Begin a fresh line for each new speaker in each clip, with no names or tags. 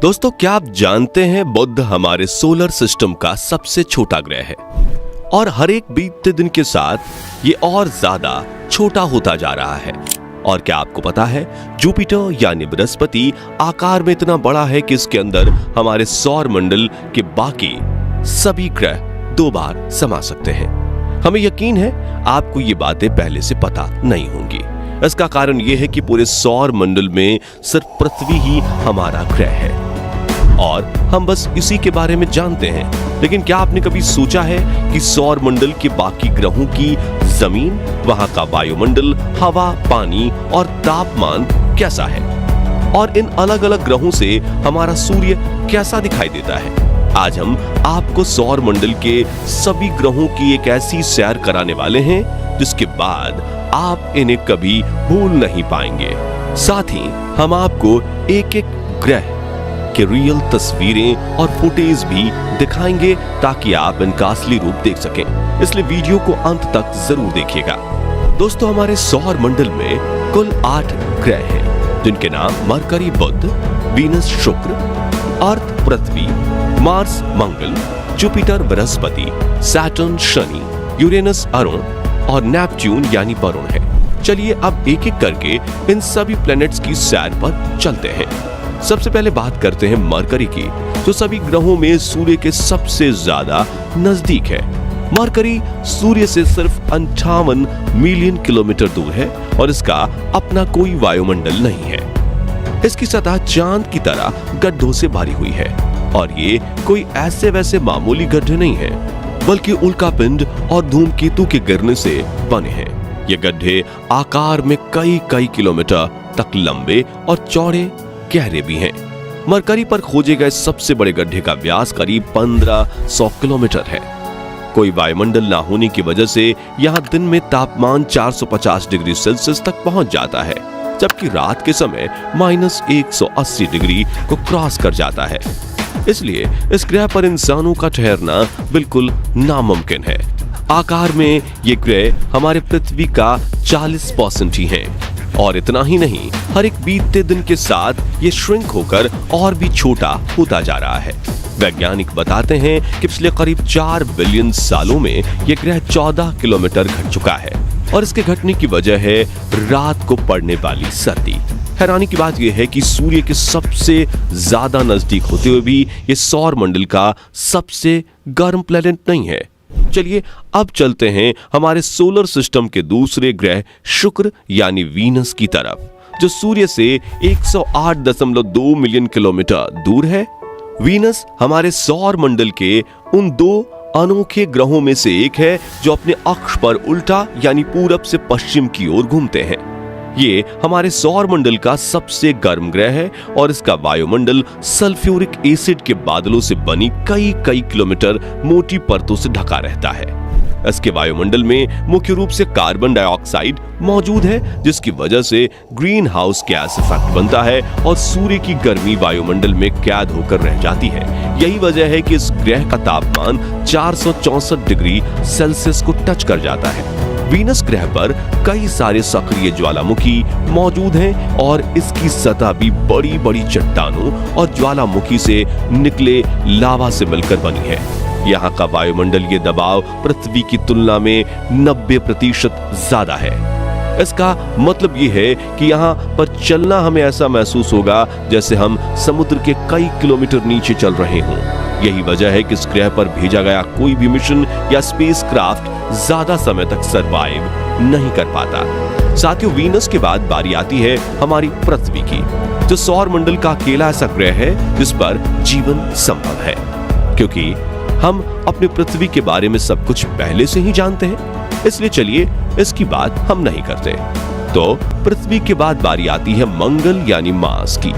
दोस्तों, क्या आप जानते हैं बुध हमारे सोलर सिस्टम का सबसे छोटा ग्रह है और हर एक बीतते दिन के साथ ये और ज्यादा छोटा होता जा रहा है। और क्या आपको पता है, जुपिटर यानी बृहस्पति आकार में इतना बड़ा है कि इसके अंदर हमारे सौर मंडल के बाकी सभी ग्रह 2 बार समा सकते हैं। हमें यकीन है आपको ये बातें पहले से पता नहीं होंगी। इसका कारण यह है कि पूरे सौर मंडल में सिर्फ पृथ्वी ही हमारा ग्रह है और हम बस इसी के बारे में जानते हैं। लेकिन क्या आपने कभी सोचा है कि सौर मंडल के बाकी ग्रहों की जमीन, वहां का वायुमंडल, हवा, पानी और तापमान कैसा है और इन अलग अलग ग्रहों से हमारा सूर्य कैसा दिखाई देता है? आज हम आपको सौर मंडल के सभी ग्रहों की एक ऐसी सैर कराने वाले हैं जिसके बाद आप इन्हें कभी भूल नहीं पाएंगे। साथ ही हम आपको एक एक ग्रह के रियल तस्वीरें और फुटेज भी दिखाएंगे ताकि आप इनका असली रूप देख सकें। इसलिए वीडियो को अंत तक जरूर देखिएगा। दोस्तों, हमारे सौर मंडल में कुल 8 ग्रह हैं जिनके नाम मरकरी बुध, वीनस शुक्र, अर्थ पृथ्वी, मार्स मंगल, जुपिटर बृहस्पति, सैटर्न शनि, यूरेनस अरुण और नेपच्यून यानी वरुण है। चलिए अब एक एक करके इन सभी प्लैनेट्स की सैर पर चलते हैं। सबसे पहले बात करते हैं मरकरी की, जो सभी ग्रहों में सूर्य के सबसे ज्यादा नजदीक है। मरकरी सूर्य से सिर्फ 58 मिलियन किलोमीटर दूर है और इसका अपना कोई वायुमंडल नहीं है। इसकी सतह चांद की तरह गड्ढों से भरी हुई है और ये कोई ऐसे वैसे मामूली गड्ढे नहीं है, बल्कि उल्कापिंड और धूमकेतु के गिरने से बने हैं। ये गड्ढे आकार में कई किलोमीटर तक लंबे और चौड़े गहरे भी हैं। मरकरी पर खोजे गए सबसे बड़े गड्ढे का व्यास करीब 1500 किलोमीटर है। कोई वायुमंडल ना होने की वजह से यहाँ दिन में तापमान 450 डिग्री सेल्सियस तक पहुंच जाता है, जबकि रात के समय -180 डिग्री को क्रॉस कर जाता है। इसलिए इस ग्रह पर इंसानों का ठहरना बिल्कुल नामुमकिन है। आकार में ये ग्रह हमारे पृथ्वी का 40% ही है और इतना ही नहीं, हर एक बीतते दिन के साथ ये श्रिंक होकर और भी छोटा होता जा रहा है। वैज्ञानिक बताते हैं कि पिछले करीब 4 बिलियन सालों में ये ग्रह 14 किलोमीटर घट चुका है और इसके घटने की वजह है रात को पड़ने वाली सर्दी। हैरानी की बात यह है कि सूर्य के सबसे ज्यादा नजदीक होते हुए भी ये सौर मंडल का सबसे गर्म प्लैनेट नहीं है। चलिए अब चलते हैं हमारे सोलर सिस्टम के दूसरे ग्रह शुक्र यानी वीनस की तरफ, जो सूर्य से 108.2 मिलियन किलोमीटर दूर है। वीनस हमारे सौर मंडल के उन 2 अनोखे ग्रहों में से एक है जो अपने अक्ष पर उल्टा यानी पूरब से पश्चिम की ओर घूमते हैं। ये हमारे सौर मंडल का सबसे गर्म ग्रह है और इसका वायुमंडल सल्फ्यूरिक एसिड के बादलों से बनी कई किलोमीटर मोटी परतों से ढका रहता है। इसके वायुमंडल में मुख्य रूप से कार्बन डाइऑक्साइड मौजूद है, जिसकी वजह से ग्रीन हाउस गैस इफेक्ट बनता है और सूर्य की गर्मी वायुमंडल में कैद होकर रह जाती है। यही वजह है कि इस ग्रह का तापमान 464 डिग्री सेल्सियस को टच कर जाता है। वीनस ग्रह पर कई सारे सक्रिय ज्वालामुखी मौजूद हैं और इसकी सतह भी बड़ी चट्टानों और ज्वालामुखी से निकले लावा से मिलकर बनी है। यहाँ का वायुमंडल ये दबाव पृथ्वी की तुलना में 90% ज्यादा है। इसका मतलब ये है कि यहाँ पर चलना हमें ऐसा महसूस होगा जैसे हम समुद्र के कई किलोमीटर नीचे चल रहे हों। यही वजह है कि इस ग्रह पर भेजा गया कोई भी मिशन या स्पेसक्राफ्ट ज्यादा समय तक सरवाइव नहीं कर पाता। साथियों, वीनस के बाद बारी आती है हमारी पृथ्वी की, जो सौर मंडल का अकेला ऐसा ग्रह है जिस पर जीवन संभव है। क्योंकि हम अपने पृथ्वी के बारे में सब कुछ पहले से ही जानते हैं, इसलिए चलिए इसकी बात हम नहीं करते। तो पृथ्वी के बाद बारी आती है मंगल यानी मार्स की।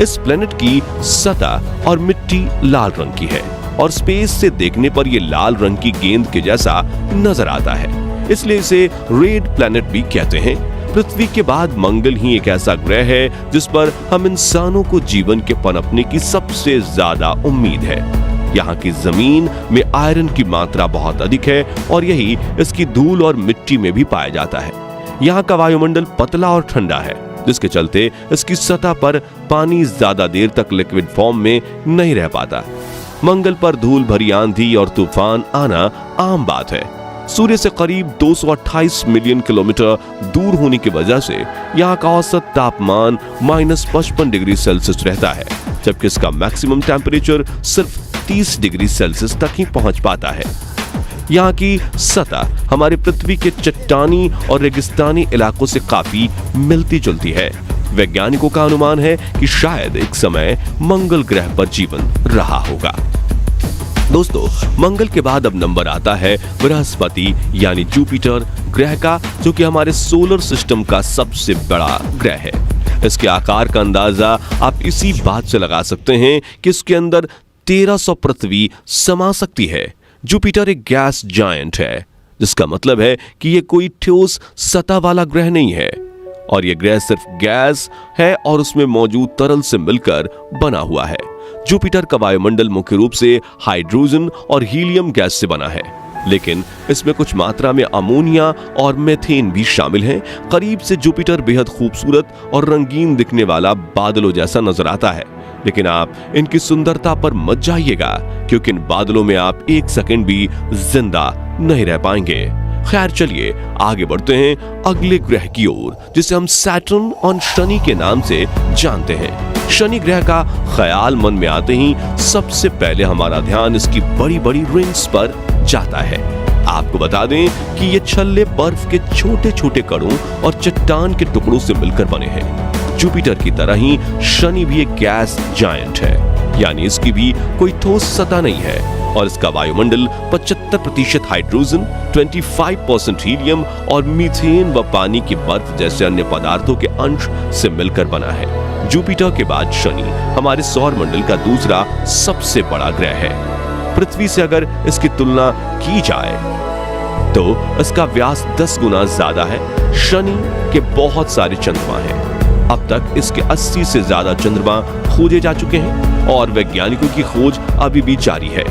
इस प्लेनेट की सतह और मिट्टी लाल रंग की है और स्पेस से देखने पर यह लाल रंग की गेंद के जैसा नजर आता है, इसलिए इसे रेड प्लेनेट भी कहते हैं। पृथ्वी के बाद मंगल ही एक ऐसा ग्रह है जिस पर हम इंसानों को जीवन के पनपने की सबसे ज्यादा उम्मीद है। यहाँ की जमीन में आयरन की मात्रा बहुत अधिक है और यही इसकी धूल और मिट्टी में भी पाया जाता है। यहाँ का वायुमंडल पतला और ठंडा है, जिसके चलते इसकी सतह पर पानी ज्यादा देर तक लिक्विड फॉर्म में नहीं रह पाता। मंगल पर धूल भरी आंधी और तूफान आना आम बात है। सूर्य से करीब 228 मिलियन किलोमीटर दूर होने की वजह से यहाँ का औसत तापमान -55 डिग्री सेल्सियस रहता है, जबकि इसका मैक्सिमम टेम्परेचर सिर्फ 30 डिग्री सेल्सियस तक ही पहुंच पाता है। यहाँ की सतह हमारी पृथ्वी के चट्टानी और रेगिस्तानी इलाकों से काफी मिलती जुलती है। वैज्ञानिकों का अनुमान है कि शायद एक समय मंगल ग्रह पर जीवन रहा होगा। दोस्तों, मंगल के बाद अब नंबर आता है बृहस्पति यानी जुपिटर ग्रह का, जो कि हमारे सोलर सिस्टम का सबसे बड़ा ग्रह है। इसके आकार का अंदाजा आप इसी बात से लगा सकते हैं कि इसके अंदर 1300 पृथ्वी समा सकती है। जुपिटर एक गैस जायंट है, जिसका मतलब है कि यह कोई ठोस सतह वाला ग्रह नहीं है, और यह ग्रह सिर्फ गैस है और उसमें मौजूद तरल से मिलकर बना हुआ है। जुपिटर का वायुमंडल मुख्य रूप से हाइड्रोजन और हीलियम गैस से बना है, लेकिन इसमें कुछ मात्रा में अमोनिया और मीथेन भी शामिल हैं। करीब से जुपिटर बेहद खूबसूरत और रंगीन दिखने वाला बादलों जैसा नजर आता है, लेकिन आप इनकी सुंदरता पर मत जाइएगा, क्योंकि इन बादलों में आप एक सेकंड भी जिंदा नहीं रह पाएंगे। खैर, चलिए आगे बढ़ते हैं अगले ग्रह की ओर, जिसे हम सैटर्न और शनि के नाम से जानते हैं। शनि ग्रह का ख्याल मन में आते ही सबसे पहले हमारा ध्यान इसकी बड़ी बड़ी रिंग्स पर जाता है। आपको बता दें कि ये छल्ले बर्फ के छोटे छोटे कणों और चट्टान के टुकड़ों से मिलकर बने हैं। जुपिटर की तरह ही शनि भी एक गैस जायंट है, यानी इसकी भी कोई ठोस सतह नहीं है, और इसका वायुमंडल 75% हाइड्रोजन, 25% हीलियम और मीथेन व पानी की बर्फ जैसे अन्य पदार्थों के अंश से मिलकर बना है। जुपिटर के बाद शनि हमारे सौर मंडल का दूसरा सबसे बड़ा ग्रह है। पृथ्वी से अगर इसकी तुलना की जाए तो इसका व्यास 10 गुना ज्यादा है। शनि के बहुत सारे चंद्रमा हैं। अब तक इसके 80 से ज्यादा चंद्रमा खोजे जा चुके हैं और वैज्ञानिकों की खोज अभी भी जारी है।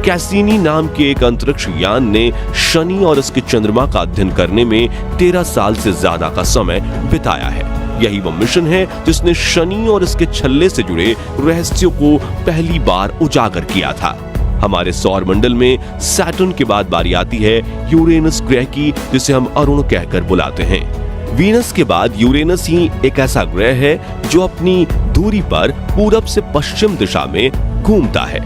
कैसिनी नाम के एक अंतरिक्ष यान ने शनि और इसके चंद्रमा का अध्ययन करने में 13 साल से ज्यादा का समय बिताया है। यही वो मिशन है जिसने शनि और इसके छल्ले से जुड़े रहस्यों को पहली बार उजागर किया था। हमारे सौर मंडल में सैटर्न के बाद बारी आती है यूरेनस ग्रह की, जिसे हम अरुण कहकर बुलाते हैं। वीनस के बाद यूरेनस ही एक ऐसा ग्रह है जो अपनी दूरी पर पूरब से पश्चिम दिशा में घूमता है।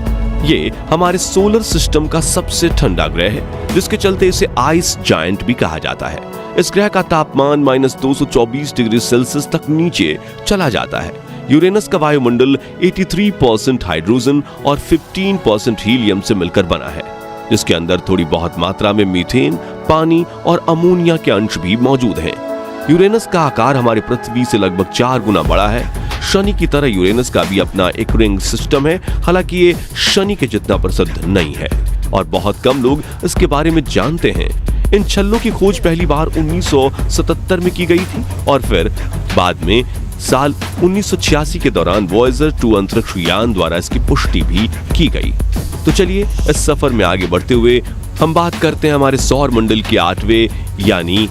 ये हमारे सोलर सिस्टम का सबसे ठंडा ग्रह है, जिसके चलते इसे आइस जायंट भी कहा जाता है। इस ग्रह का तापमान -224 डिग्री सेल्सियस तक नीचे चला जाता है। यूरेनस का वायुमंडल 83% हाइड्रोजन और 15% हीलियम से मिलकर बना है, जिसके अंदर थोड़ी बहुत मात्रा में मीथेन, पानी और अमोनिया के अंश भी मौजूद हैं। यूरेनस का आकार हमारी पृथ्वी से लगभग 4 गुना बड़ा है। शनि की तरह यूरेनस का भी अपना एक रिंग सिस्टम है, हालांकि ये शनि के जितना प्रसिद्ध नहीं है और बहुत कम लोग इसके बारे में जानते हैं। इन छल्लों की खोज पहली बार 1977 में की गई थी और फिर बाद में साल 1986 के दौरान वॉयेजर 2 अंतरिक्ष यान द्वारा इसकी पुष्टि भी की गई। तो चलिए इस सफर में आगे बढ़ते हुए हम बात करते हैं हमारे सौर मंडल के 8वें यानी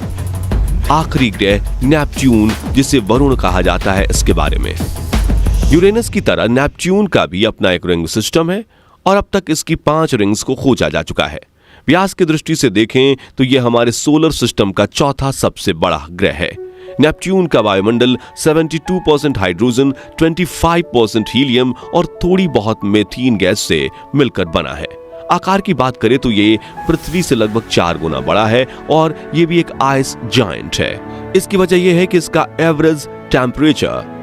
आखिरी ग्रह नेपच्यून, जिसे वरुण कहा जाता है, इसके बारे में। यूरेनस की तरह नेपच्यून का भी अपना एक रिंग सिस्टम है और अब तक इसकी 5 रिंग्स को खोजा जा चुका है। व्यास की दृष्टि से देखें तो यह हमारे सोलर सिस्टम का चौथा सबसे बड़ा ग्रह है। नेपच्यून का वायुमंडल 72% हाइड्रोजन, 25% हीलियम और थोड़ी बहुत मीथेन गैस से मिलकर बना है। आकार की बात करें तो ये पृथ्वी से लगभग 4 गुना बड़ा है और ये भी एक आइस जायंट है। इसकी वजह यह है कि इसका एवरेज टेम्परेचर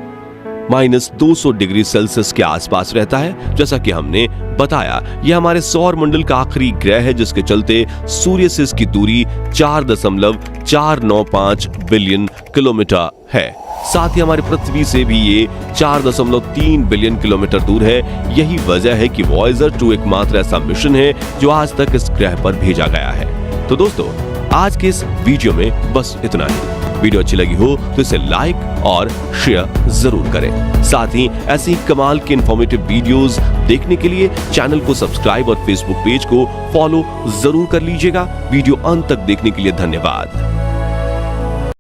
-200 डिग्री सेल्सियस के आसपास रहता है। जैसा कि हमने बताया, यह हमारे सौर मंडल का आखिरी ग्रह है, जिसके चलते सूर्य से इसकी दूरी 4.495 बिलियन किलोमीटर है। साथ ही हमारी पृथ्वी से भी ये 4.3 बिलियन किलोमीटर दूर है। यही वजह है कि वॉयेजर 2 एकमात्र ऐसा मिशन है जो आज तक इस ग्रह पर भेजा गया है। तो दोस्तों, आज के इस वीडियो में बस इतना ही। वीडियो अच्छी लगी हो तो इसे लाइक और शेयर जरूर करें। साथ ही ऐसी ही कमाल के इंफॉर्मेटिव वीडियोस देखने के लिए चैनल को सब्सक्राइब और फेसबुक पेज को फॉलो जरूर कर लीजिएगा। वीडियो अंत तक देखने के लिए धन्यवाद।